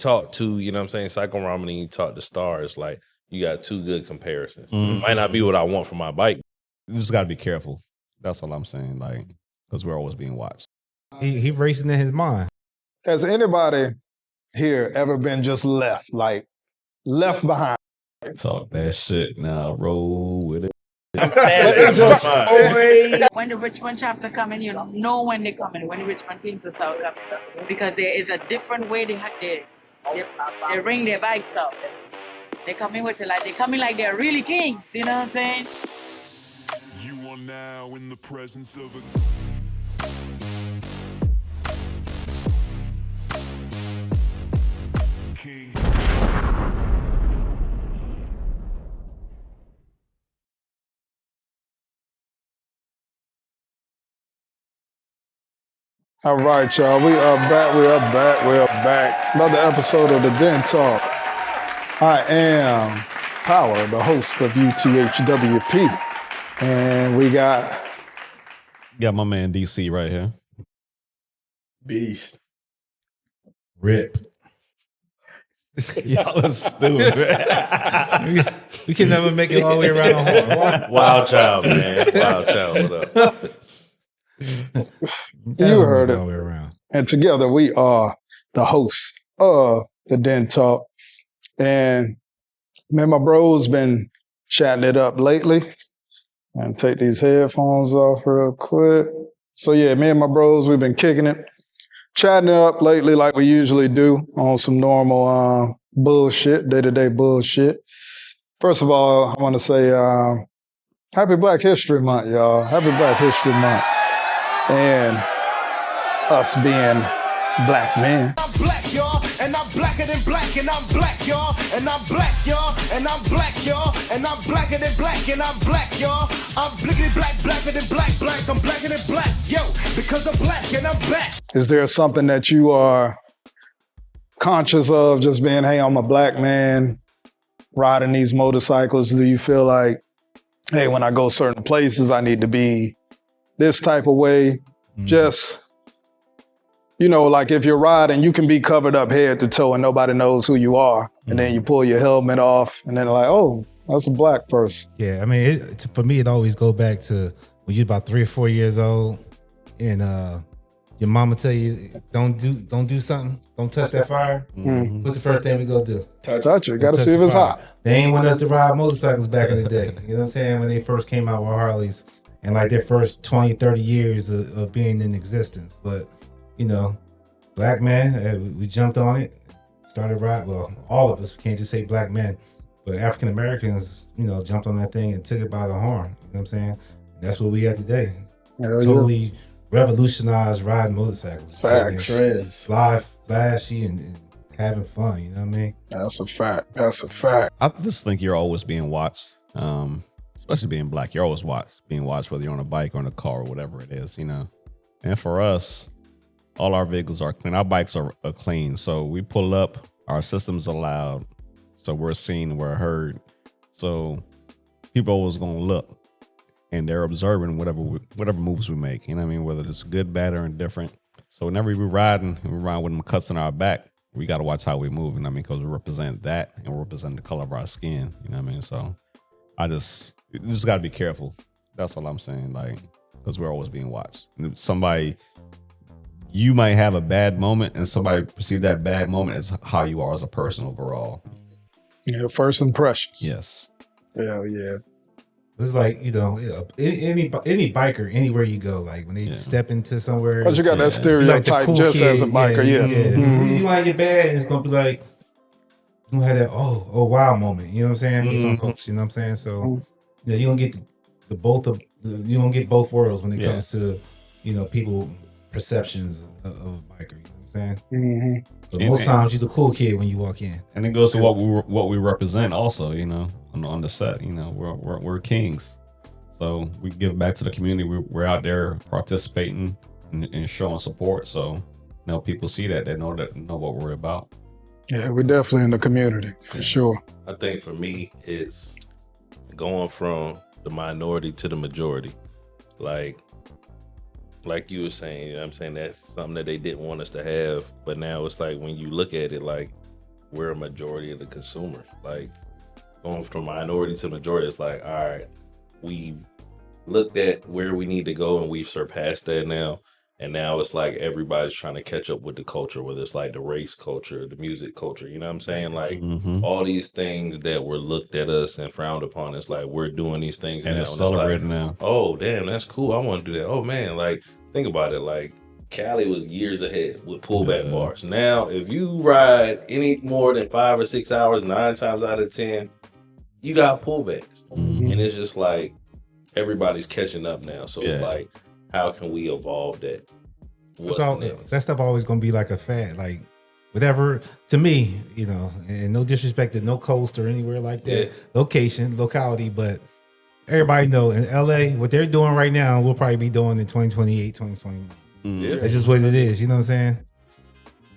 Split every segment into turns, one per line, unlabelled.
talk to, you know what I'm saying, Psycho Romney, you talk to Stars, like you got two good comparisons. It might not be what I want for my bike.
You just got to be careful. That's all I'm saying, like, because we're always being watched.
He racing in his mind.
Has anybody here ever been just left behind?
Talk that shit now. Roll with it.
When the Richmond chapter coming, you know when they're coming, when the Richmond Kings are South Africa. Because there is a different way they ring their bikes out. They come in with they come in like they're really kings, you know what I'm saying?
You are now in the presence of a king.
All right, y'all. We are back. Another episode of the Den Talk. I am Power, the host of UTHWP. And we got
my man DC right here.
Beast. Rip.
Y'all are stupid.
We can never make it all the way around the horn.
Wild child, man. Wild child, what up?
You heard it.
All the way around.
And together we are the hosts of the Den Talk. And me and my bros been chatting it up lately. And take these headphones off real quick. So yeah, me and my bros, we've been kicking it, chatting it up lately like we usually do on some normal bullshit, day-to-day bullshit. First of all, I want to say Happy Black History Month, y'all. Happy Black History Month. And us being black men.
I'm black, y'all, and I'm blacker than black, and I'm black, y'all, and I'm black, y'all, and I'm black, y'all, and I'm blacker than black, and I'm black, y'all. I'm blickety black, blacker than black, I'm blacker than black, yo, because I'm black and I'm back.
Is there something that you are conscious of just being, hey, I'm a black man riding these motorcycles? Do you feel like, hey, when I go certain places, I need to be this type of way? Just, you know, like if you're riding, you can be covered up head to toe and nobody knows who you are. And then you pull your helmet off and then like, oh, that's a black person.
Yeah, I mean, for me, it always go back to when you're about 3 or 4 years old and your mama tell you, don't do something, don't touch that fire. What's the first thing we go do?
Touch it. Got to see if it's hot.
They ain't want us to ride motorcycles back in the day. You know what I'm saying? When they first came out with Harleys and like their first 20, 30 years of being in existence. But, you know, black man, we jumped on it, started riding. Well, all of us, we can't just say black men, but African Americans, you know, jumped on that thing and took it by the horn. You know what I'm saying? That's what we got today. Totally revolutionized riding motorcycles.
Facts.
Trends. Fly, flashy, and having fun. You know what I mean?
That's a fact. That's a fact.
I just think you're always being watched, especially being black. You're always being watched, whether you're on a bike or in a car or whatever it is, you know. And for us, all our vehicles are clean. Our bikes are clean. So we pull up, our systems are loud. So we're seen, we're heard. So people always going to look and they're observing whatever moves we make. You know what I mean? Whether it's good, bad, or indifferent. So whenever we're riding with them cuts on our back, we got to watch how we move. You know what I mean? Because we represent that and we represent the color of our skin. You know what I mean? So you just got to be careful. That's all I'm saying. Like, because we're always being watched. And you might have a bad moment and somebody perceive that bad moment as how you are as a person overall.
Yeah, first impressions.
Yes.
Hell yeah.
It's like, you know, any biker, anywhere you go, like when they step into somewhere.
But you got that stereotype like cool just kid, as a biker,
You might get bad and it's going to be like, you have that, oh, wow moment. You know what I'm saying? For some folks, you know what I'm saying? So, yeah, you don't get you don't get both worlds when it comes to, you know, people perceptions of a biker. You know what I'm saying? But most times you're the cool kid when you walk in.
And it goes to what we represent also, you know, on the set. You know, we're kings. So we give back to the community. We're out there participating and showing support. So, you know, people see that, they know what we're about.
Yeah, we're definitely in the community, for sure.
I think for me, it's going from the minority to the majority. Like you were saying, you know what I'm saying? That's something that they didn't want us to have. But now it's like when you look at it, like we're a majority of the consumer. Like going from minority to majority, it's like, all right, we looked at where we need to go and we've surpassed that now. And now it's like everybody's trying to catch up with the culture, whether it's like the race culture, the music culture, you know what I'm saying? Like all these things that were looked at us and frowned upon, it's like we're doing these things
And
now.
it's
And it's
celebrated
like,
now.
oh, damn, that's cool. I want to do that. Oh, man, like, think about it. Like, Cali was years ahead with pullback bars. Now, if you ride any more than 5 or 6 hours, 9 times out of 10, you got pullbacks. And it's just like everybody's catching up now. So it's like, how can we evolve that?
That stuff always gonna be like a fad, like whatever. To me, you know, and no disrespect to no coast or anywhere like that, locality, but everybody know in LA what they're doing right now, we'll probably be doing in 2028, 2029. That's just what it is. You know what I'm saying?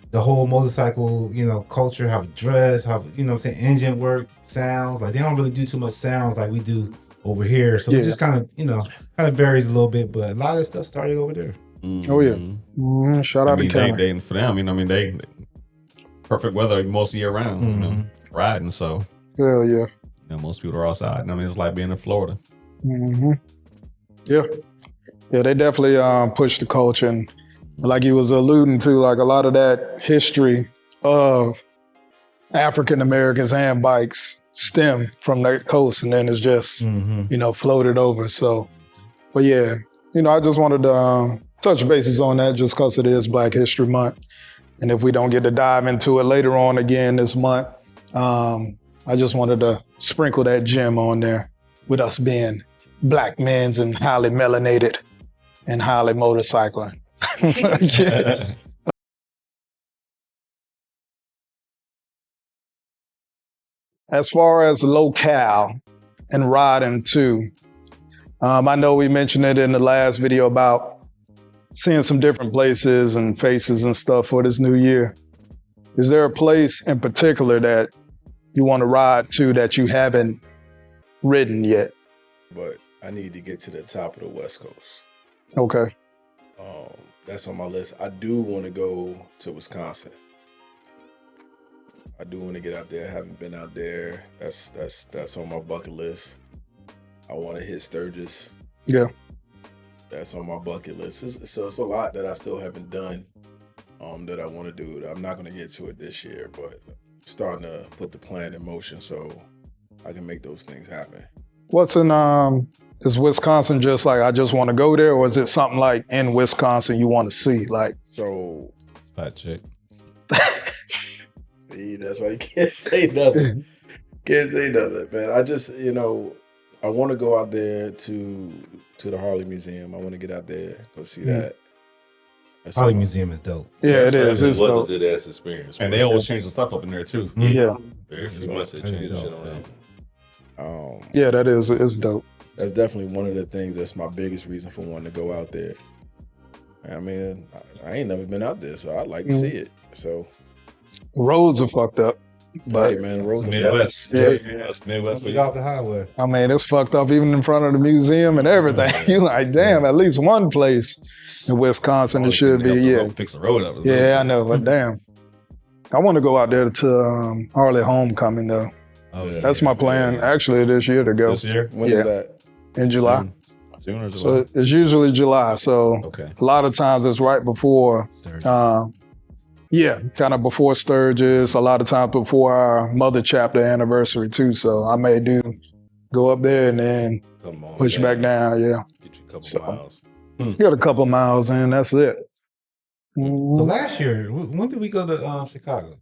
The whole motorcycle, you know, culture, how we dress, how, you know what I'm saying, engine work, sounds. Like they don't really do too much sounds like we do over here. So it just kind of, you know, varies a little bit, but a lot of stuff started over there.
Oh yeah. Shout out to Cali.
They for them, you know, I mean, they perfect weather most year round, you know, riding. So
Hell yeah.
you know, most people are outside. I mean, it's like being in Florida.
Yeah, they definitely push the culture, and like you was alluding to, like a lot of that history of African Americans and bikes stem from that coast, and then it's just you know, floated over. So, but yeah, you know, I just wanted to touch bases on that just because it is Black History Month, and if we don't get to dive into it later on again this month, I just wanted to sprinkle that gem on there with us being Black men's and highly melanated and highly motorcycling. As far as locale and riding too, I know we mentioned it in the last video about seeing some different places and faces and stuff for this new year. Is there a place in particular that you want to ride to that you haven't ridden yet?
But I need to get to the top of the West Coast.
Okay.
That's on my list. I do want to go to Wisconsin. I do want to get out there. I haven't been out there. That's on my bucket list. I want to hit Sturgis.
Yeah.
That's on my bucket list. So it's a lot that I still haven't done that I want to do. I'm not going to get to it this year, but starting to put the plan in motion so I can make those things happen.
What's in, is Wisconsin just like, I just want to go there, or is it something like in Wisconsin you want to see? Like,
so,
Fat chick.
See, that's why you can't say nothing. Can't say nothing, man. I just, you know, I want to go out there to the Harley Museum. I want to get out there, go see that.
Harley Museum is dope.
Yeah, it is. It's
was
dope.
a good ass experience.
And they always change the stuff up in there too.
Yeah.
Very much they change shit around.
Yeah, that is. It's dope.
That's definitely one of the things that's my biggest reason for wanting to go out there. I mean, I ain't never been out there, so I'd like to see it. So
roads are fucked up, but
hey, man, the roads are
Midwest. Midwest.
We off the highway.
I mean, it's fucked up even in front of the museum and everything. You like, damn, at least one place in Wisconsin it should be. Yeah,
Fix the road up.
Yeah, I know, but damn, I want to go out there to Harley Homecoming though.
Oh, yeah.
That's my plan actually this year to go.
This year?
When is that?
In July.
June or July?
So it's usually July. So a lot of times it's right before, kind of before Sturgis, a lot of times before our mother chapter anniversary too. So I may go up there and then push back down. Yeah.
Get you a couple miles.
Got a couple miles in, that's it.
So last year, when did we go to Chicago?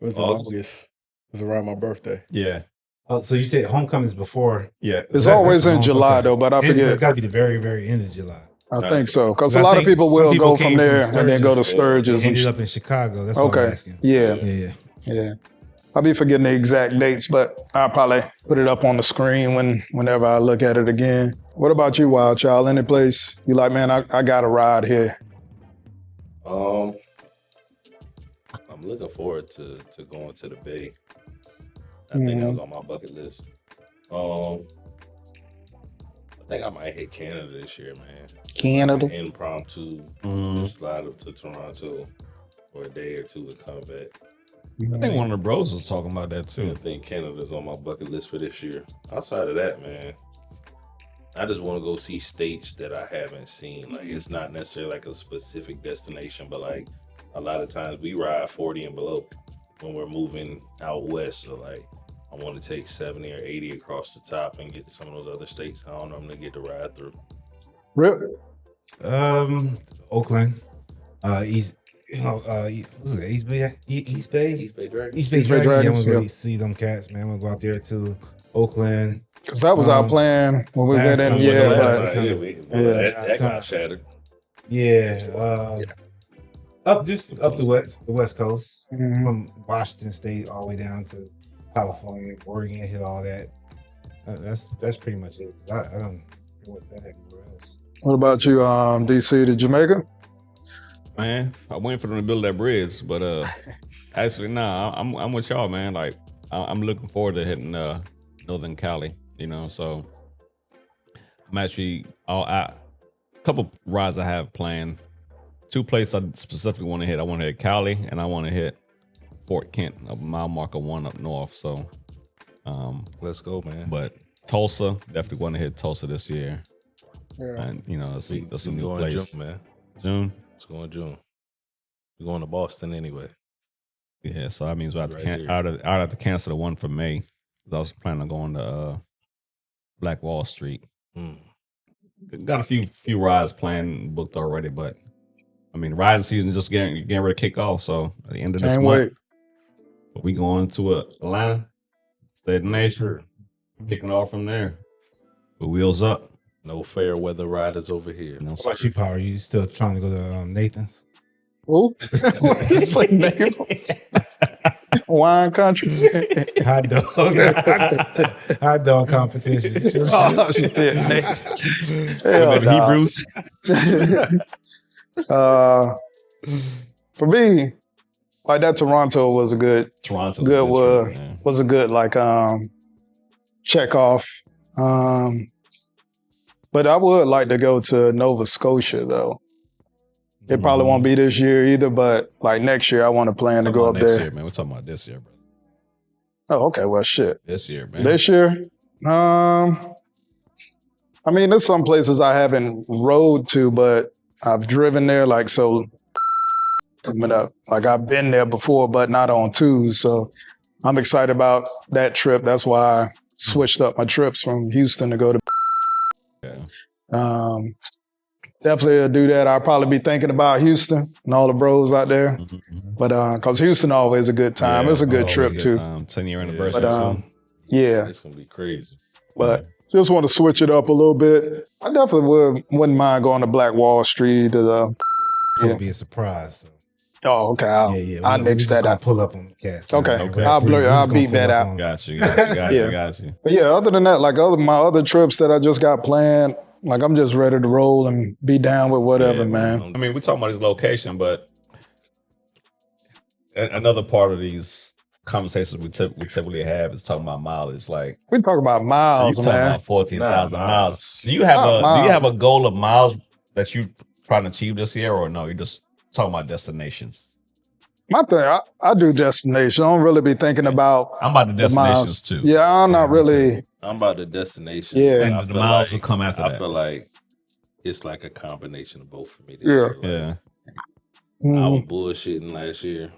It was in August. It was around my birthday.
Yeah.
Oh, so you said homecoming's before?
Yeah.
It's always in July though, but I forget.
It's got to be the very, very end of July.
I think so, because a lot of people will go from there and then go to Sturgis.
Ended up in Chicago. That's what I'm asking.
Yeah. I'll be forgetting the exact dates, but I'll probably put it up on the screen whenever I look at it again. What about you, Wild Child? Any place you like, man, I got to ride here?
I'm looking forward to going to the Bay. I think that was on my bucket list. I think I might hit Canada this year, man.
Canada?
Impromptu, just slide up to Toronto for a day or two and come back.
I think one of the bros was talking about that
I
too.
think Canada's on my bucket list for this year. Outside of that, man, I just want to go see states that I haven't seen. Like, it's not necessarily like a specific destination, but like a lot of times we ride 40 and below when we're moving out west. So like, I want to take 70 or 80 across the top and get to some of those other states I don't normally get to ride through.
Rip.
Oakland, East. What's it? East Bay.
East Bay Dragon.
East Bay
East Bay
Dragon. Yeah, I'm
Dragons,
gonna go
yeah.
see them cats, man. I'm gonna go out there to Oakland.
Because that was our plan when we
last
went in.
time-
Yeah,
last
but
time-
That got shattered.
Yeah, up the west coast,
Mhm.
from Washington State all the way down to California, Oregon, hit all that. That's pretty much it. 'Cause I don't know what's that everywhere else.
what about you, DC to Jamaica?
Man, I went for them to build that bridge, but actually, nah, I'm with y'all, man. Like, I'm looking forward to hitting Northern Cali, you know. So I'm actually a couple rides I have planned. 2 places I specifically want to hit. I want to hit Cali, and I want to hit Fort Kent, a mile marker 1 up north. So,
Let's go, man.
but Tulsa, definitely want to hit Tulsa this year,
Yeah.
and you know, that's a
We
new
going
place.
June, man.
June.
Let's go in June. We're going to Boston anyway.
Yeah, so that means we have to
Right here.
I'd have to cancel the one for May. 'Cause I was planning on going to Black Wall Street.
Mm.
Got a few rides planned booked already, but I mean, riding season just getting ready to kick off. So at the end of this
Can't
month,
wait.
but we going to Atlanta, State of the Nation, kicking off from there. The wheels up.
No fair weather riders over here.
You know,
What about you, Power? You still trying to go to Nathan's?
Who? What you say, name? Wine country.
Hot dog. Hot dog competition.
Oh shit! Hell
Maybe
nah.
Hebrews.
For me, like that Toronto was a good
Toronto.
was a good like check off. But I would like to go to Nova Scotia though. It probably won't be this year either, but like next year I want to plan to go up
next
there.
year, man. We're talking about this year, bro.
Oh, okay. Well, shit.
This year, man.
This year, I mean, there's some places I haven't rode to, but I've driven there. Like so, coming up, like I've been there before, but not on twos. So I'm excited about that trip. That's why I switched up my trips from Houston to go to.
Yeah.
Definitely do that. I'll probably be thinking about Houston and all the bros out there. But because Houston always a good time.
Yeah,
It's a good
always
trip
good
too.
time. 10-year anniversary.
But
too.
yeah,
It's gonna be crazy.
but just want to switch it up a little bit. I definitely wouldn't mind going to Black Wall Street.
Supposed to be a surprise. So.
Oh, okay. I'll
we
nix
just
that
gonna
out.
pull up on the cast.
Okay. I'll beat that out.
Got you.
Yeah.
Got you.
But yeah, other than that, like my other trips that I just got planned, like I'm just ready to roll and be down with whatever,
Yeah,
man.
I mean, we're talking about his location, but another part of these conversations we typically have is talking about mileage. Like
We talk about
you
miles,
talking
man.
about 14,000
Nah,
miles. Do you have
Not
do
miles.
you have a goal of miles that you trying to achieve this year, or no? You're just talking about destinations.
My thing, I do destination. I don't really be thinking about
I'm about the
the miles.
destinations too.
Yeah, I'm not really.
I'm about the destination.
Yeah.
And
I
the
feel
miles will come after
I
that.
feel like it's like a combination of both for me. this
Yeah.
year. Like,
Yeah,
I was
Mm,
bullshitting last year.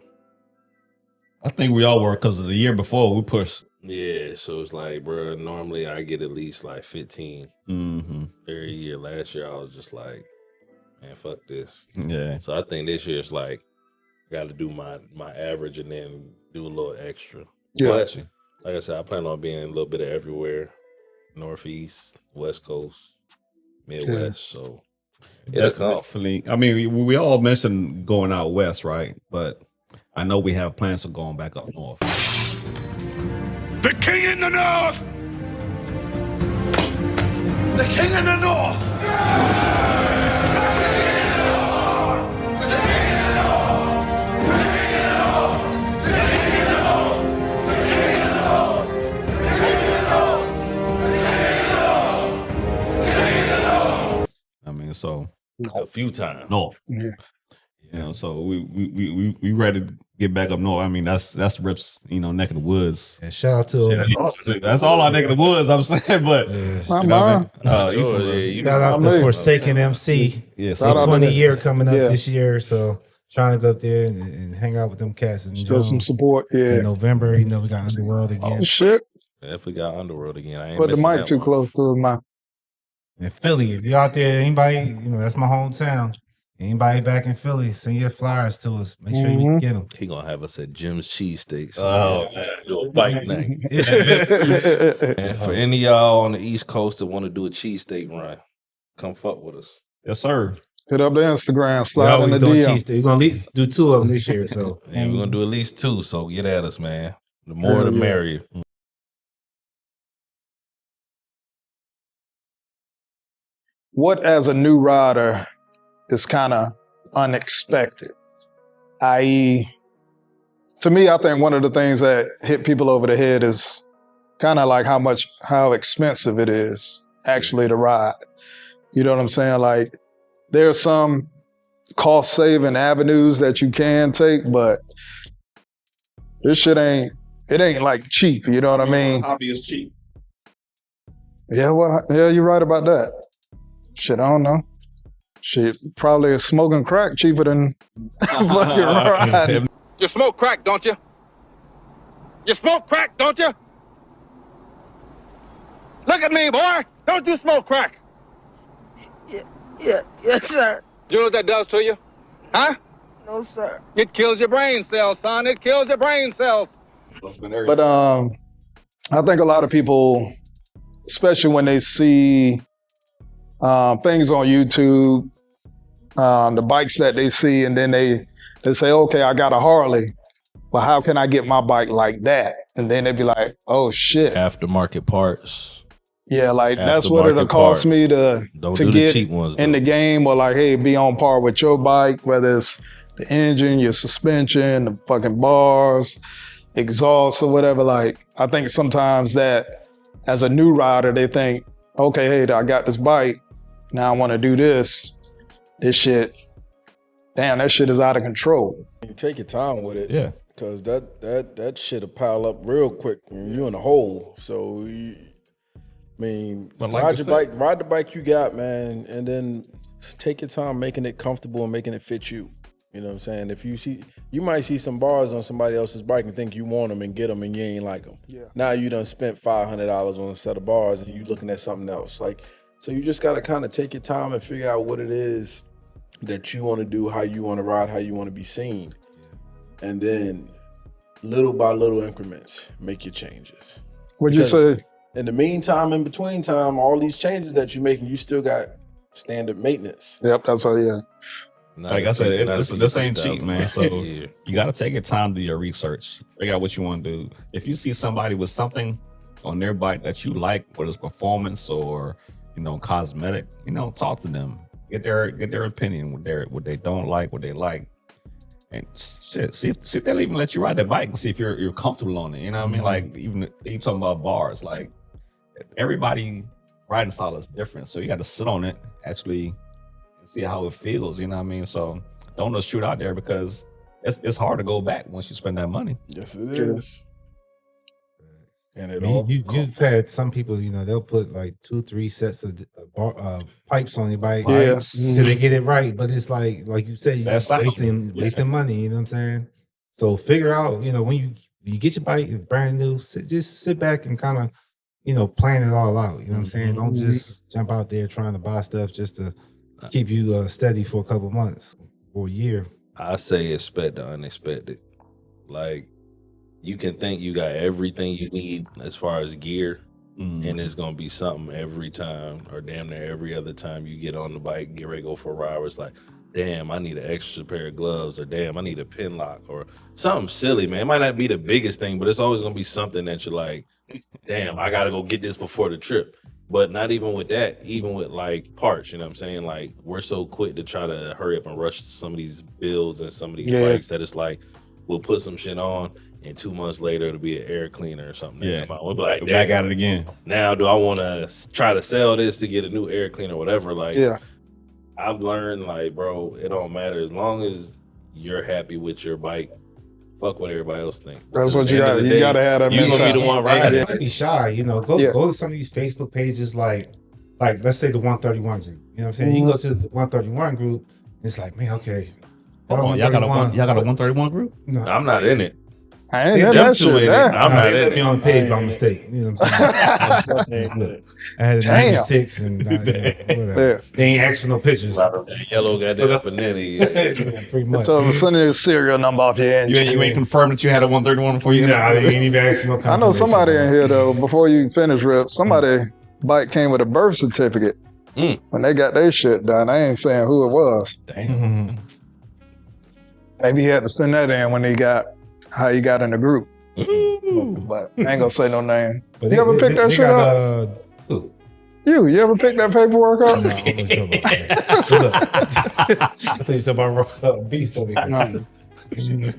I think we all were because of the year before we pushed.
Yeah, so it's like, bro, normally I get at least like 15
Mm-hmm.
every year. Last year I was just like, man, fuck this.
Yeah,
So I think this year it's like, got to do my average and then do a little extra.
yeah.
got you.
Like I said, I plan on being a little bit of everywhere, Northeast, West Coast, Midwest. So it'll come.
Definitely. I mean, we all mentioned going out west, right? But I know we have plans of going back up north.
The king in the north!
The king in the north.
I mean, so
A few times.
north.
Yeah.
You know, so we ready to get back up north. I mean, that's Rip's, neck of the woods.
And shout out to
That's all our neck of the woods, I'm saying. But
Not mine.
shout out to Forsaken MC.
Yeah,
So
out to
20
them.
year coming up
Yeah.
this year. So trying to go up there and hang out with them cats and
Show some support.
in
Yeah.
November. We got Underworld again.
Oh shit!
If we got Underworld again, I ain't
Put the
missing
mic
that
too
one.
close to his mouth.
In Philly, if you out there, anybody, that's my hometown. Anybody back in Philly, send your flyers to us. Make sure you get them.
He gonna have us at Jim's Cheesesteaks.
Oh,
do a bike night. And for any of y'all on the East Coast that want to do a cheesesteak run, come fuck with us.
yes, sir.
Hit up the Instagram.
We
Slide in
always
the
doing
DM.
cheesesteak. We're gonna at least do 2 of them this year. So
And we're gonna do at least 2. So get at us, man. The more the
Yeah.
merrier.
What as a new rider is kind of unexpected? I.e., to me, I think one of the things that hit people over the head is kind of like how expensive it is actually to ride. You know what I'm saying? Like, there's some cost saving avenues that you can take, but this shit ain't like cheap. You know what I mean?
Hobby is cheap.
Yeah, you're right about that. Shit, I don't know. Shit, probably is smoking crack cheaper than fucking riding.
You smoke crack, don't you? You smoke crack, don't you? Look at me, boy. Don't you smoke crack?
Yes, sir.
You know what that does to you? Huh?
No, sir.
It kills your brain cells, son. It kills your brain cells.
But I think a lot of people, especially when they see things on YouTube, the bikes that they see, and then they say, okay, I got a Harley, but how can I get my bike like that? And then they be like, oh shit.
Aftermarket parts.
Yeah, like that's what it'll
Aftermarket
cost me
parts.
to
Don't do the
get
cheap ones,
in
though.
the game, or like, hey, be on par with your bike, whether it's the engine, your suspension, the fucking bars, exhaust or whatever. Like, I think sometimes that as a new rider, they think, okay, hey, I got this bike. Now I want to do this. This shit, damn, that shit is out of control.
You take your time with it.
Yeah.
Because that shit'll pile up real quick when you're in a hole. So,
But like
ride
you
your
said-
bike, ride the bike you got, man, and then take your time making it comfortable and making it fit you. You know what I'm saying? You might see some bars on somebody else's bike and think you want them and get them and you ain't like them.
Yeah.
Now you done spent $500 on a set of bars and you looking at something else. Like, so you just gotta kind of take your time and figure out what it is that you want to do, how you want to ride, how you want to be seen. And then little by little increments, make your changes.
What'd you
Because
say?
in the meantime, in between time, all these changes that you're making, you still got standard maintenance.
Yep, that's what, yeah.
Like I said, this ain't cheap, man. So
Yeah.
you got to take your time to do your research. Figure out what you want to do. If you see somebody with something on their bike that you like, whether it's performance or cosmetic, talk to them. Get their opinion. What they don't like, what they like, and shit. See if they'll even let you ride that bike and see if you're comfortable on it. You know what I mean? Like, even you talking about bars, like everybody riding style is different, so you got to sit on it actually and see how it feels. You know what I mean? So don't just shoot out there, because it's hard to go back once you spend that money.
Yes, it is. And it
I
all
mean, you've had some people, they'll put like 2-3 sets of pipes on your bike,
Yeah.
till they get it right. But it's like you said, you're
That's not-
wasting money. You know what I'm saying? So figure out, when you get your bike, it's brand new. Just sit back and kind of, plan it all out. You know what I'm saying? Don't just jump out there trying to buy stuff just to keep you steady for a couple months or a year.
I say expect the unexpected. Like, you can think you got everything you need as far as gear, and it's gonna be something every time, or damn near every other time you get on the bike, get ready to go for a ride, where it's like, damn, I need an extra pair of gloves, or damn, I need a pin lock, or something silly, man. It might not be the biggest thing, but it's always gonna be something that you're like, damn, I gotta go get this before the trip. But not even with that, even with like parts, you know what I'm saying? Like, we're so quick to try to hurry up and rush some of these builds and some of these bikes that it's like, we'll put some shit on, and 2 months later it'll be an air cleaner or something.
Yeah.
We'll be like,
Back
damn,
at it again.
now do I want to try to sell this to get a new air cleaner or whatever? Like,
Yeah.
I've learned, like, bro, it don't matter as long as you're happy with your bike. Fuck what everybody else think.
That's what
At
you
the end
got.
of the
You
day,
got to have that
you gonna be the
mentality.
one
Hey,
riding.
don't be shy, go to some of these Facebook pages like let's say the 131 group. You know what I'm saying? You can go to the 131 group, it's like, man, okay.
Hold on, y'all got a 131 group?
No,
I'm not in it.
I ain't
Them
in that
two
shit.
in it.
Damn.
I'm not
they
in
let
it.
me on the page by mistake. You know what I'm saying? Look, I had a
Damn.
96 and whatever.
Yeah.
They ain't asked for no pictures.
Yellow got that up and then
Pretty much.
So send your serial number off your engine.
You ain't confirmed that you had a 131 before you?
Nah, they ain't even asked for no
I know
confirmation,
somebody
man.
in here though. Before you finish, Rip, somebody bike came with a birth certificate. When they got their shit done, I ain't saying who it was.
Damn.
Maybe he had to send that in when he got how he got in the group. But I ain't gonna say no name.
But
You ever pick that shit up?
Who?
You ever pick that paperwork up?
No, I wasn't talking about that. I thought you were talking about Beast over here.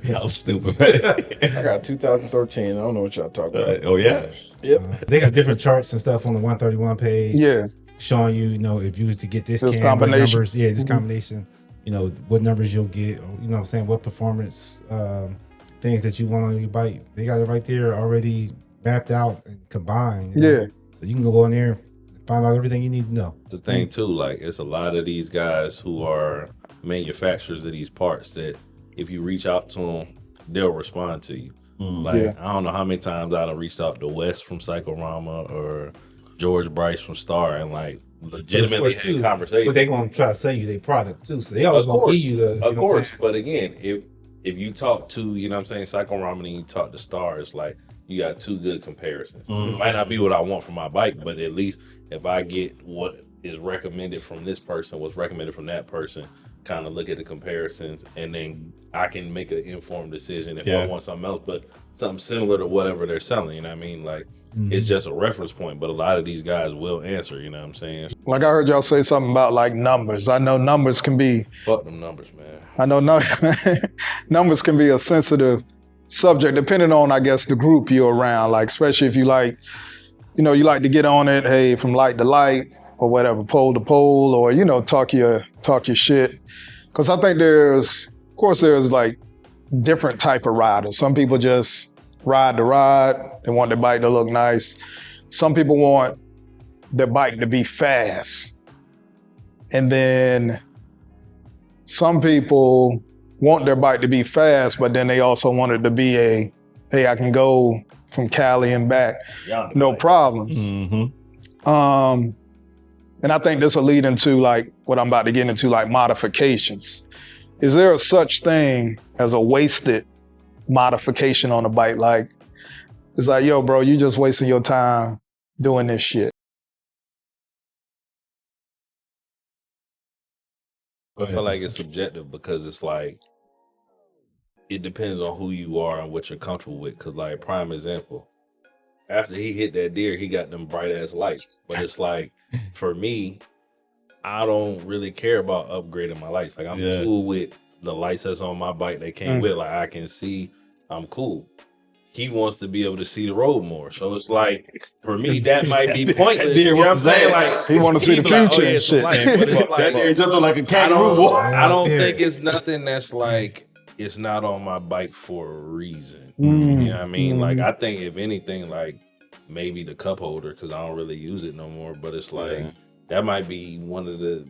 Y'all stupid, man.
I got 2013. I don't know what y'all talking about.
Oh, yeah?
Yep.
They got different charts and stuff on the 131 page.
Yeah.
Showing you, if you was to get this
This
cam, what
combination.
numbers, this combination, what numbers you'll get, or, what I'm saying, what performance things that you want on your bike. They got it right there already mapped out and combined.
Yeah.
So you can go in there and find out everything you need to know.
The thing too, like it's a lot of these guys who are manufacturers of these parts that if you reach out to them, they'll respond to you. I don't know how many times I've reached out to Wes from Psychorama or George Bryce from Star and legitimately had conversation.
But they gonna try to sell you their product too. So they always gonna give you the
of course. But again, if you talk to, Psychorama and you talk to Star, it's like you got two good comparisons. It might not be what I want for my bike, but at least if I get what is recommended from this person, what's recommended from that person, kind of look at the comparisons, and then I can make an informed decision if I want something else, but something similar to whatever they're selling. You know what I mean? It's just a reference point, but a lot of these guys will answer. You know what I'm saying?
Like I heard y'all say something about numbers. I know numbers can be.
Fuck them numbers, man.
I know numbers can be a sensitive subject depending on, I guess, the group you're around. Especially if you you like to get on it, hey, from light to light or whatever, pole to pole, or talk your shit. Because I think there's different type of riders. Some people just ride to ride. They want their bike to look nice. Some people want their bike to be fast. And then some people want their bike to be fast, but then they also want it to be hey, I can go from Cali and back, no problems. And I think this will lead into what I'm about to get into, modifications. Is there a such thing as a wasted modification on a bike? It's yo, bro, you just wasting your time doing this shit.
I feel like it's subjective because it's it depends on who you are and what you're comfortable with. Because prime example, after he hit that deer, he got them bright ass lights. But it's for me, I don't really care about upgrading my lights. I'm cool with the lights that's on my bike that came with. I can see, I'm cool. He wants to be able to see the road more. So it's for me, that might be pointless. You know what I'm saying?
He want to see the future and shit.
That deer jumping like a kangaroo.
I don't think it's nothing that's it's not on my bike for a reason. You know what I mean? I think if anything, maybe the cup holder, because I don't really use it no more, but it's that might be one of the...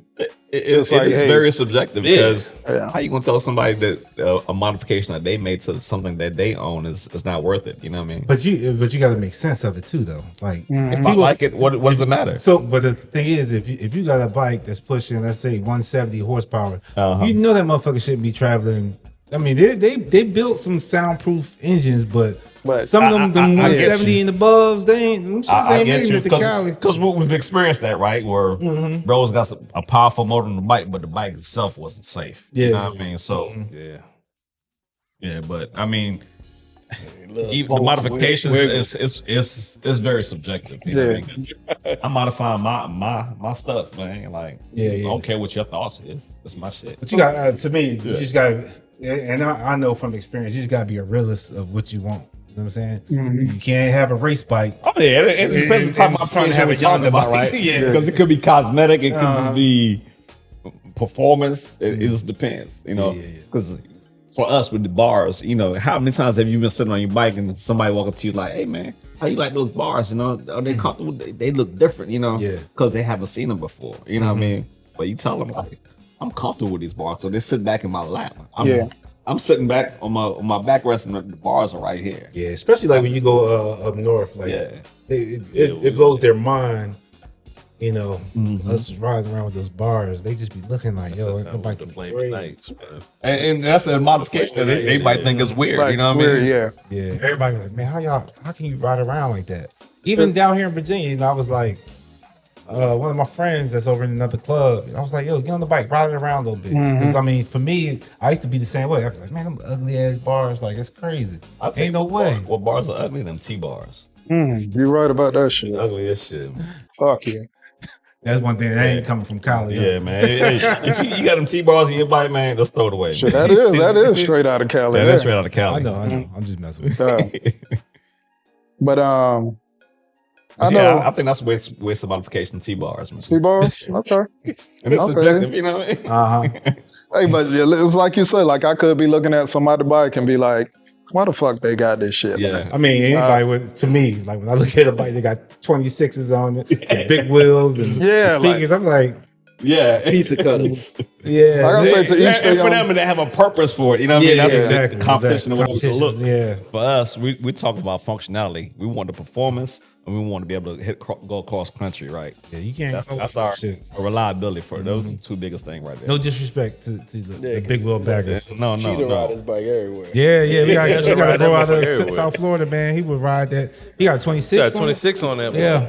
It's very subjective because how you going to tell somebody that a modification that they made to something that they own is not worth it? You know what I mean?
But you got to make sense of it too, though.
If I like it, what does it matter?
So, but the thing is, if you got a bike that's pushing, let's say 170 horsepower, you know that motherfucker shouldn't be traveling. I mean, they built some soundproof engines, but some of them 170 and above, they ain't making it to Cali.
Because we've experienced that, right? Where bro's got a powerful motor on the bike, but the bike itself wasn't safe.
Yeah.
You know what I mean? So, yeah, but I mean, even the modifications is very subjective. You know what I mean? I'm modifying my stuff, man. I don't care what your thoughts is. That's my shit.
But you got to me, you just got, and I know from experience, you just got to be a realist of what you want. You know what I'm saying? You can't have a race bike.
Oh yeah, it depends on the type of modification we're talking about, right? Because it could be cosmetic, it could just be performance. It just depends, because for us with the bars, you know, how many times have you been sitting on your bike and somebody walk up to you like, hey man, how you like those bars? You know, are they comfortable? They look different, you know, because they haven't seen them before. You know what I mean? But you tell them like, I'm comfortable with these bars, so they sit back in my lap. I'm sitting back on my backrest, and the bars are right here.
Yeah, especially like when you go up north, like it blows their mind. You know, us riding around with those bars, they just be looking like, yo, that bike is great.
And that's a modification. They might think it's weird.
Like,
you know what I mean?
Yeah. Everybody's like, man, how can you ride around like that? Even down here in Virginia, you know, I was like, one of my friends that's over in another club, I was like, yo, get on the bike, ride it around a little bit. Because I mean, for me, I used to be the same way. I was like, man, them ugly ass bars, like it's crazy. Ain't no way.
What bars are ugly? Them T-bars.
You're right about that shit.
Ugly as shit.
Fuck yeah.
That's one thing that ain't coming from Cali.
Yeah, man. If you got them T-bars in your bike, man, just throw it away.
Shit, that is straight out of Cali.
That is straight out of Cali.
I know. I'm just messing with you.
But I know.
Yeah, I think that's waste of modification. T-bars, man.
T-bars, okay.
And it's subjective, you know what I mean?
Hey, but it's like you say, like I could be looking at somebody's bike and be like, why the fuck they got this shit?
Yeah.
Man?
I mean, anybody to me, like when I look at a bike, they got 26s on it, the big wheels and the speakers. I'm like,
piece of cutters.
Yeah.
Like I say, to each
and for them, they have a purpose for it. You know what I mean? That's
exactly.
Competition.
Competitions,
For us, we talk about functionality. We want the performance, and we want to be able to go across country, right?
Yeah, you can't.
That's our reliability for it. Those are the two biggest things right there.
No disrespect to the big wheel baggers.
No.
ride his bike everywhere.
Yeah. We got a bro out of
everywhere.
South Florida, man. He would ride that. He got 26.
Got 26 on that.
Yeah.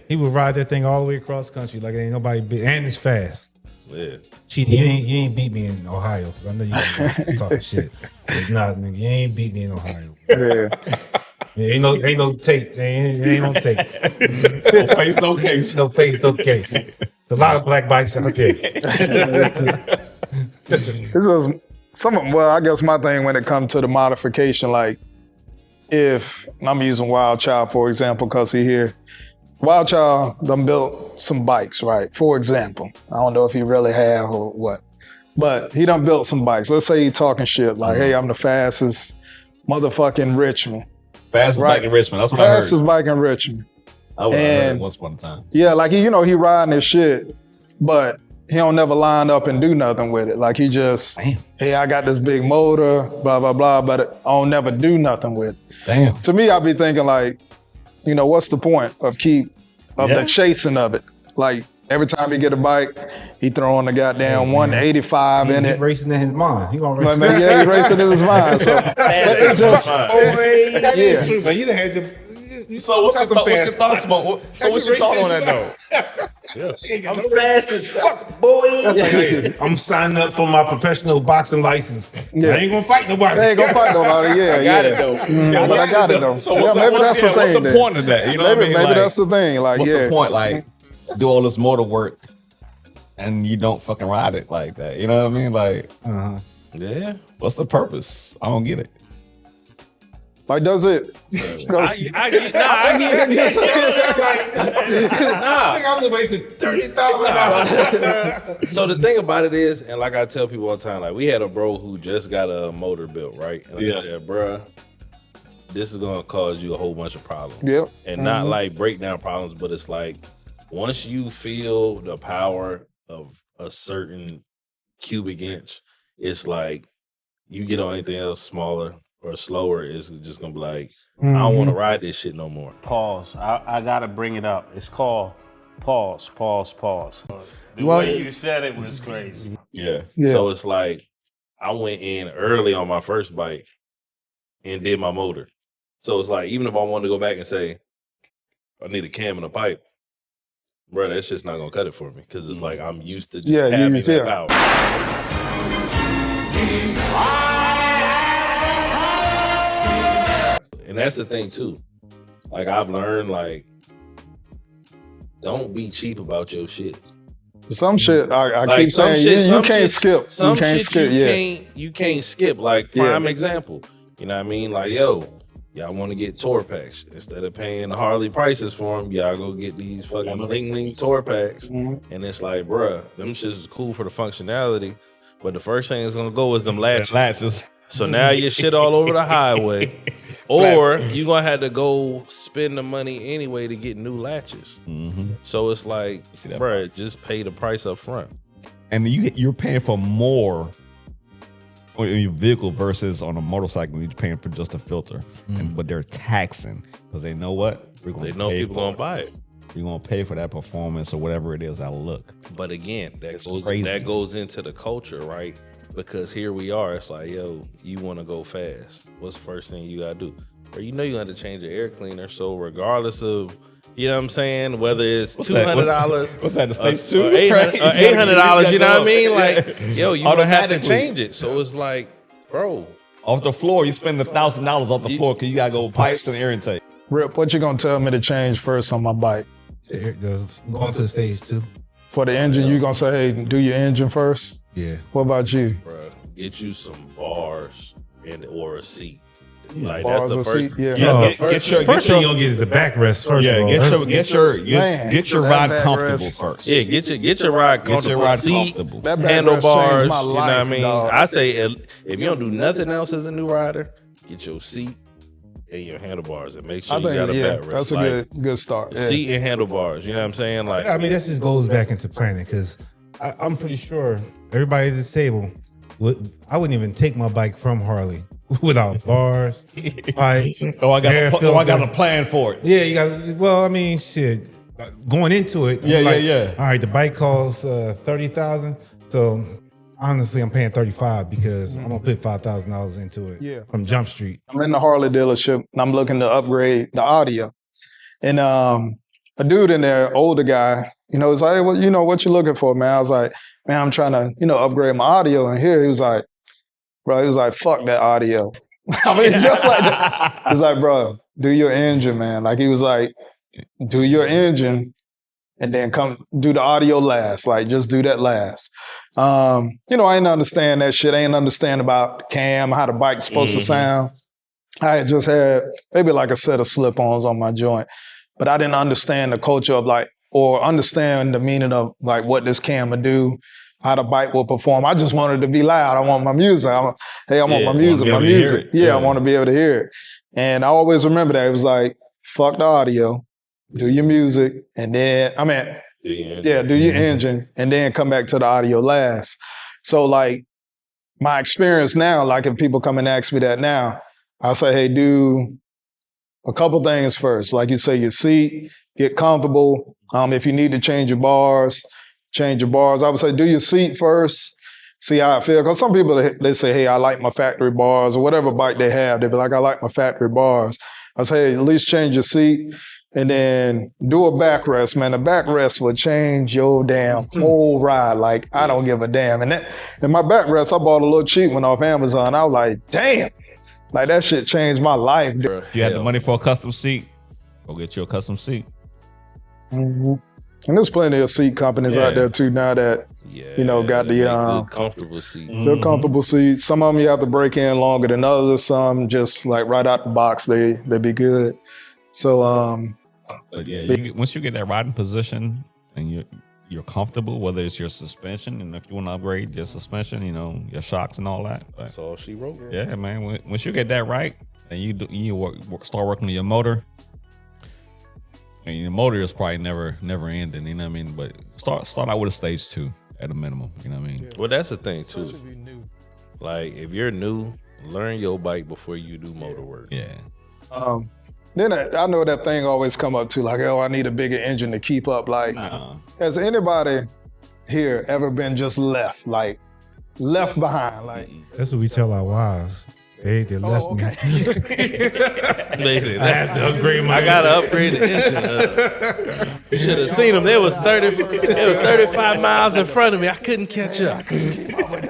He would ride that thing all the way across country like ain't nobody big, and it's fast.
Yeah.
Cheat, you ain't beat me in Ohio because I know you guys talking shit. But nah, nigga, you ain't beat me in Ohio.
Yeah.
Ain't no tape. Ain't no tape.
No face, no case.
No face, no case. There's a lot of black bikes out there.
This is well, I guess my thing when it comes to the modification, like if I'm using Wild Child for example, because he here. Wild Child done built some bikes, right? For example, I don't know if he really have or what, but he done built some bikes. Let's say he talking shit like, hey, I'm the fastest motherfucking Richmond.
Fastest bike in Richmond. That's what I heard.
Fastest bike in Richmond.
I would have heard it once upon a time.
Yeah, like he riding his shit, but he don't never line up and do nothing with it. Like he just, hey, I got this big motor, blah, blah, blah, but I don't never do nothing with it.
Damn.
To me, I be thinking like, you know, what's the point of the chasing of it? Like every time he get a bike, he throwing the goddamn 185 in it.
He racing in his mind. He gonna race.
Man, yeah, he racing in his mind. So it's just,
that is true, man. You done had your.
So what's your thoughts about? So what's your thought on that though?
I'm fast as fuck, boy. That's like, hey, I'm signing up for my professional boxing license.
Yeah.
I ain't gonna fight nobody.
I ain't gonna fight nobody. Yeah,
I got it though.
But I got it though.
So maybe that's the thing. What's the point of that? You know what I mean?
Maybe that's the thing. Like,
what's the point? Like, do all this motor work and you don't fucking ride it like that. You know what I mean? Like,
Yeah.
what's the purpose? I don't get it.
Like, does it?
I get
I think I was wasting $30,000.
So the thing about it is, and like I tell people all the time, like we had a bro who just got a motor built, right? And I said, bruh, this is gonna cause you a whole bunch of problems.
Yep.
And not like breakdown problems, but it's like once you feel the power of a certain cubic inch, it's like you get on anything else smaller or slower, it's just gonna be like, I don't want to ride this shit no more.
Pause. I gotta bring it up. It's called pause. The
Well,
way you said it was crazy.
Yeah. So it's like I went in early on my first bike and did my motor. So it's like even if I wanted to go back and say I need a cam and a pipe, bro, that's just not gonna cut it for me because it's like I'm used to just having that power. And that's the thing too. Like I've learned, like, don't be cheap about your shit.
Some shit I
Like,
keep
some
saying
shit-
you
some
can't
shit-
skip.
Some
You can't
shit
skip.
you can't skip. Like prime example. You know what I mean? Like, yo, y'all want to get tour packs. Instead of paying the Harley prices for them, y'all go get these fucking ling tour packs. And it's like, bruh, them shits is cool for the functionality. but the first thing that's gonna go is them latches.
Latches.
So now you shit all over the highway, or you gonna have to go spend the money anyway to get new latches.
Mm-hmm.
So it's like, bro, just pay the price up front.
And you're paying for more on your vehicle versus on a motorcycle. You're paying for just a filter, but they're taxing because they know what
They know people gonna buy it.
You're gonna pay for that performance or whatever it is that look.
But again,
crazy.
that goes into the culture, right? Because here we are. It's like, yo, you want to go fast. What's the first thing you gotta do? Or you know you got to change your air cleaner. So regardless of, you know what I'm saying, whether it's $200,
what's that? The States too?
$800. You know what I mean? Like, yo, you don't have to change it. So it's like, bro,
off the floor, you spend $1,000 off the floor because you gotta go pipes and air intake.
Rip, what you gonna tell me to change first on my bike?
Going to the stage 2.
For the engine, you gonna say, hey, do your engine first?
Yeah.
What about you?
Bro, get you some bars or a seat. Like
Bars
that's the
or
first.
seat? Yeah.
First thing you're gonna get is a backrest. First of all,
get your ride comfortable first.
Yeah, get your ride comfortable. Seat,
That backrest
handlebars.
changed my
You know what I
life,
mean?
dog.
I say if you don't do nothing else as a new rider, get your seat and your handlebars and make sure
I
you
think,
got a backrest.
that's a good start. Yeah.
Seat and handlebars. You know what I'm saying? Like,
I mean, that just goes back into planning because I'm pretty sure everybody at this table, I wouldn't even take my bike from Harley without bars, pipes.
I got a plan for it.
Yeah, you got. Well, I mean, shit. Going into it,
Yeah.
All right, the bike costs $30,000, so honestly, I'm paying $35 because I'm gonna put $5,000 into it.
Yeah.
From Jump Street.
I'm in the Harley dealership and I'm looking to upgrade the audio. And a dude in there, older guy, was like, hey, well, what you looking for, man? I was like, man, I'm trying to, upgrade my audio. And here he was like, fuck that audio. I mean, just like that. He's like, bro, do your engine, man. Like he was like, do your engine and then come do the audio last. Like just do that last. I ain't understand that shit. I ain't understand about the cam, how the bike's supposed to sound. I had just had maybe like a set of slip-ons on my joint, but I didn't understand the culture of or understand the meaning of like what this cam would do, how the bike will perform. I just wanted to be loud. I want my music. I want my music. Yeah, I want to be able to hear it. And I always remember that. It was like, fuck the audio, do your music, and then, do your engine, and then come back to the audio last. So like my experience now, like if people come and ask me that now, I'll say, hey, do a couple things first. Like you say, your seat, get comfortable. If you need to change your bars, change your bars. I would say do your seat first, see how it feels. Because some people, they say, hey, I like my factory bars, or whatever bike they have. They be like, I like my factory bars. I say, hey, at least change your seat. And then do a backrest, man. A backrest will change your damn whole ride. Like, I don't give a damn. And my backrest, I bought a little cheap one off Amazon. I was like, damn. Like, that shit changed my life.
If you had the money for a custom seat, go get you a custom seat.
Mm-hmm. And there's plenty of seat companies out there, too, now that, got the
good, comfortable seats.
Good, comfortable seats. Some of them you have to break in longer than others. Some just, like, right out the box, they be good. So,
but yeah, once you get that riding position and you're comfortable, whether it's your suspension and if you want to upgrade your suspension, your shocks and all that.
That's all she wrote.
Yeah, man. Once you get that right and you start working on your motor, and your motor is probably never ending. You know what I mean? But start out with a stage 2 at a minimum. You know what I mean?
Well, that's the thing too. Like if you're new, learn your bike before you do motor work.
Yeah.
Then I know that thing always come up too, like, oh, I need a bigger engine to keep up. Like, has anybody here ever been just left behind? Like,
that's what we tell our wives. They left me.
I have to upgrade I gotta upgrade the engine. You should have seen them. It was 35 miles in front of me. I couldn't catch up.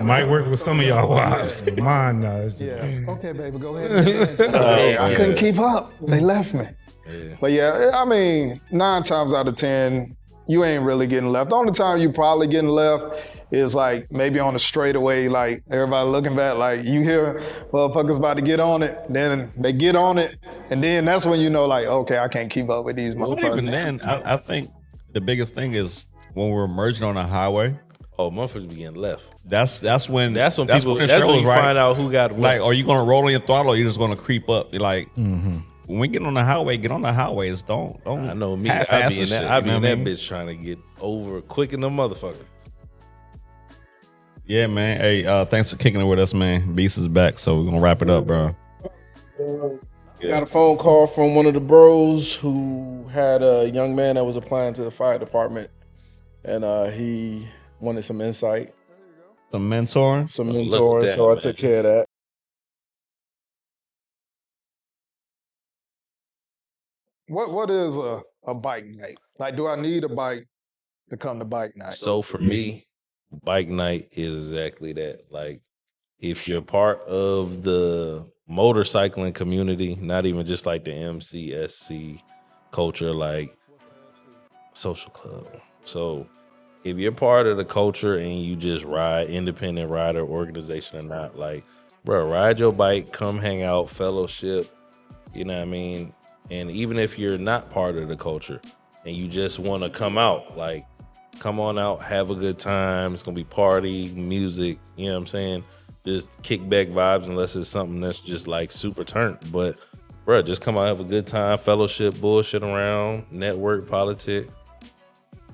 Might work with some of y'all wives, but mine, no.
Okay, baby, go ahead. I couldn't keep up. They left me. Yeah. But yeah, I mean, 9 times out of 10, you ain't really getting left. The only time you probably getting left is like maybe on a straightaway, like everybody looking back, like you hear motherfuckers about to get on it, then they get on it, and then that's when you know, like, okay, I can't keep up with these motherfuckers.
Even then, I think the biggest thing is when we're merging on a highway,
Oh, motherfuckers be getting left.
That's when
That's when
the
people. That's
shows,
when you
right?
find out who got what.
Like, are you gonna roll on your throttle, or you just gonna creep up? You're like,
Mm-hmm.
when we get on the highway, get on the highways. Don't.
I know me.
half-ass
I be in
the
that.
shit,
I be
you know
in
what
that
mean?
bitch trying to get over quick in the motherfucker.
Yeah, man. Hey, thanks for kicking it with us, man. Beast is back, so we're gonna wrap it up, bro.
Got a phone call from one of the bros who had a young man that was applying to the fire department, and he wanted some insight,
Some mentoring.
some
Look at
mentoring.
that,
So I
man.
took care of that.
What is a bike night? Like, do I need a bike to come to bike night?
So for me, bike night is exactly that. Like, if you're part of the motorcycling community, not even just like the MCSC culture, like social club. So if you're part of the culture and you just ride, independent rider organization or not, like, bro, ride your bike, come hang out, fellowship, you know what I mean? And even if you're not part of the culture and you just want to come out, like, come on out, have a good time. It's gonna be party, music, you know what I'm saying? Just kickback vibes, unless it's something that's just like super turnt. But bro, just come out, have a good time, fellowship, bullshit around, network, politics,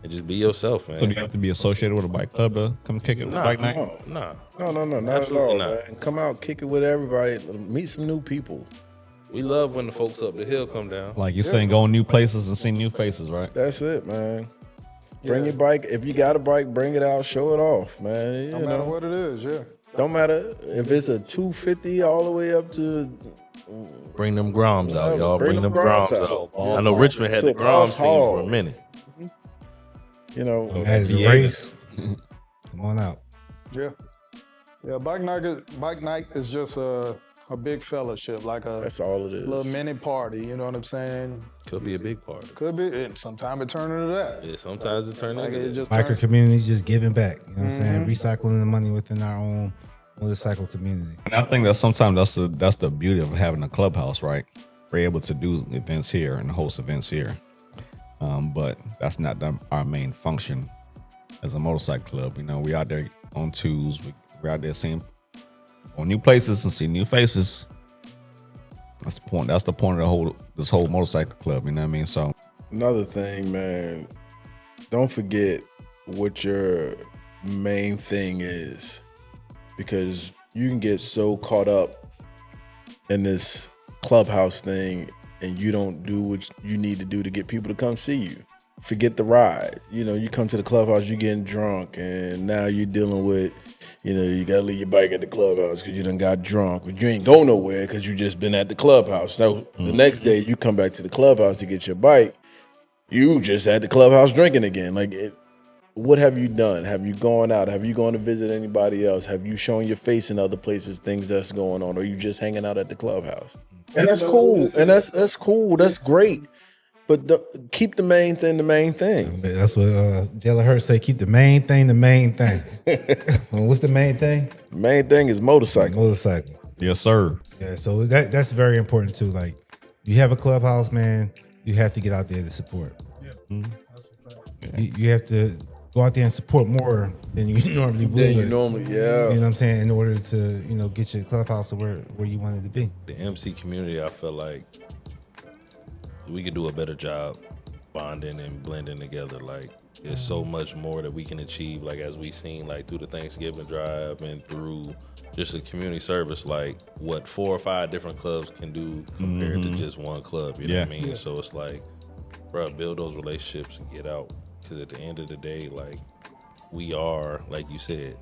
and just be yourself, man.
So do you have to be associated with a bike club to come kick it with bike night?
Nah.
No, not
Absolutely
at all,
not.
man. Come out, kick it with everybody, meet some new people.
We love when the folks up the hill come down.
Like you're saying, going new places and seeing new faces, right?
That's it, man. Bring your bike. If you got a bike, bring it out, show it off, man.
No matter what it is, yeah.
Don't matter if it's a 250 all the way up to.
Bring them Groms out, y'all.
Bring
Bring
them
them Groms
Groms
out.
out.
I know Richmond had the Grom scene for a minute.
You know,
At the race, come on out.
Yeah. Yeah, bike night is just a big fellowship, like
that's all it is.
little mini party, you know what I'm saying?
Could be a big party.
Could be. Sometimes it turn into that.
Yeah, sometimes it turns
Like
into
it
that.
just
Biker
turn,
community just giving back. You know what I'm saying? Recycling the money within our own motorcycle community.
And I think that sometimes that's the beauty of having a clubhouse, right? We're able to do events here and host events here, but that's not our main function as a motorcycle club. You know, we out there on twos. We're out there seeing on new places and see new faces. That's the point. That's the point of this whole motorcycle club. You know what I mean? So
Another thing, man, don't forget what your main thing is, because you can get so caught up in this clubhouse thing and you don't do what you need to do to get people to come see you. Forget the ride. You know, you come to the clubhouse, you're getting drunk, and now you're dealing with, you know, you gotta leave your bike at the clubhouse because you done got drunk, but you ain't go nowhere because you just been at the clubhouse. So the next day you come back to the clubhouse to get your bike, you just at the clubhouse drinking again. Like, what have you done? Have you gone out? Have you gone to visit anybody else? Have you shown your face in other places, things that's going on? Or are you just hanging out at the clubhouse? And that's cool. And that's cool. That's great. But keep the main thing the main thing.
That's what Jella Hurt say. Keep the main thing the main thing. What's the main thing?
The main thing is motorcycle.
Motorcycle.
yes, sir.
Yeah, so that's very important too. Like, you have a clubhouse, man, you have to get out there to support. You have to go out there and support more than you normally would.
Yeah, you normally, yeah.
You know what I'm saying? In order to, you know, get your clubhouse to where you want it to be.
The MC community, I feel like we could do a better job bonding and blending together. Like, there's so much more that we can achieve, like, as we've seen, like, through the Thanksgiving drive and through just a community service, like what 4 or 5 different clubs can do compared to just one club. You know what I mean? So it's like, bro, build those relationships and get out. Because at the end of the day, like, we are, like you said,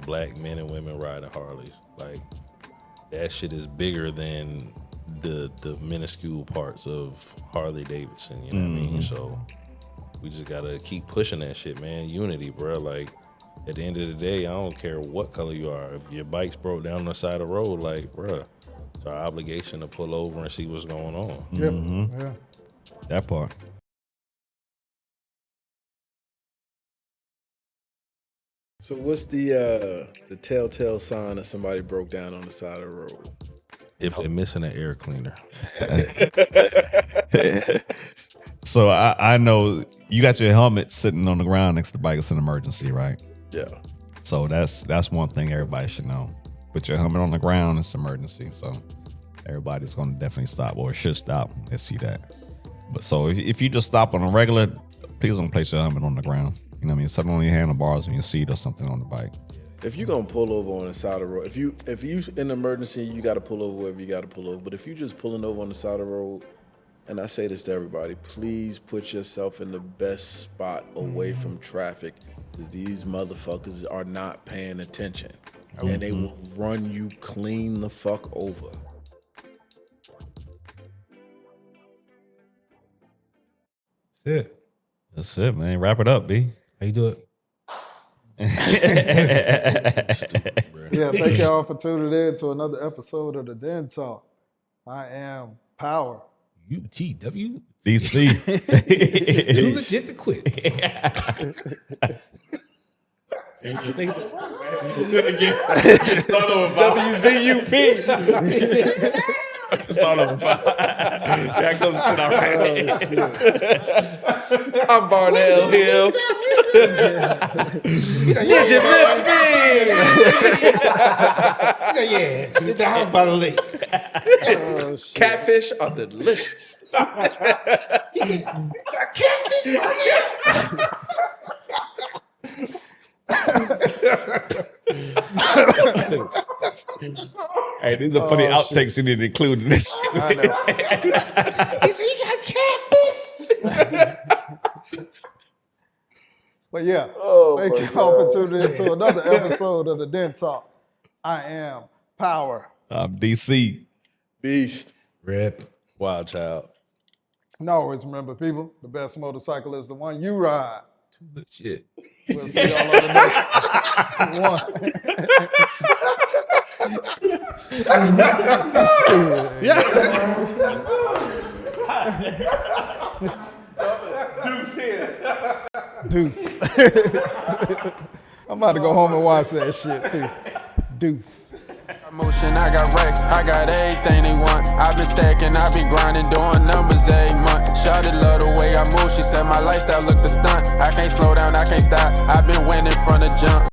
black men and women riding Harleys. Like, that shit is bigger than the minuscule parts of Harley-Davidson, you know what I mean? So we just gotta keep pushing that shit, man. Unity, bro. Like, at the end of the day, I don't care what color you are. If your bike's broke down on the side of the road, like, bro, it's our obligation to pull over and see what's going on.
Yeah.
That part.
So what's the telltale sign that somebody broke down on the side of the road?
If they're missing an air cleaner.
So I know you got your helmet sitting on the ground next to the bike. It's an emergency, right?
Yeah.
So that's one thing everybody should know. Put your helmet on the ground, it's emergency. So everybody's going to definitely stop or should stop. Let's see that. But so if you just stop on a regular, please don't place your helmet on the ground. You know what I mean? Something on your handlebars on your seat or something on the bike.
If you're gonna pull over on the side of the road, if you in an emergency, you got to pull over wherever you got to pull over. But if you just pulling over on the side of the road, and I say this to everybody, please put yourself in the best spot away from traffic, because these motherfuckers are not paying attention, and they will run you clean the fuck over.
That's it, man. Wrap it up, B.
How you do it?
Yeah, thank y'all for tuning in to another episode of the Den Talk. I am Power.
UTW
DC.
Too legit to quit.
WZUP. Start over 5. That goes to sit out right.
I'm Barnell Hill.
Did you miss me? He said, yeah, the house by the lake.
Oh, shit.
Catfish are delicious.
He said, catfish right here.
Hey, these are funny outtakes you need to include in this.
I know. He said, you got catfish.
But yeah, thank y'all for tuning in to another episode of the Den Talk. I am Power.
I'm DC.
Beast.
Rip.
Wild child.
And always remember, people, the best motorcycle is the one you ride.
Too legit.
We'll see y'all on the next one.
Deuce here.
Deuce. I'm about to go home and watch that shit too. Deuce.
Motion, I got racks, I got everything they want. I've been stacking, I've been grinding, doing numbers every month. Shawty love the way I move, she said my lifestyle look the stunt. I can't slow down, I can't stop, I've been winning from the jump.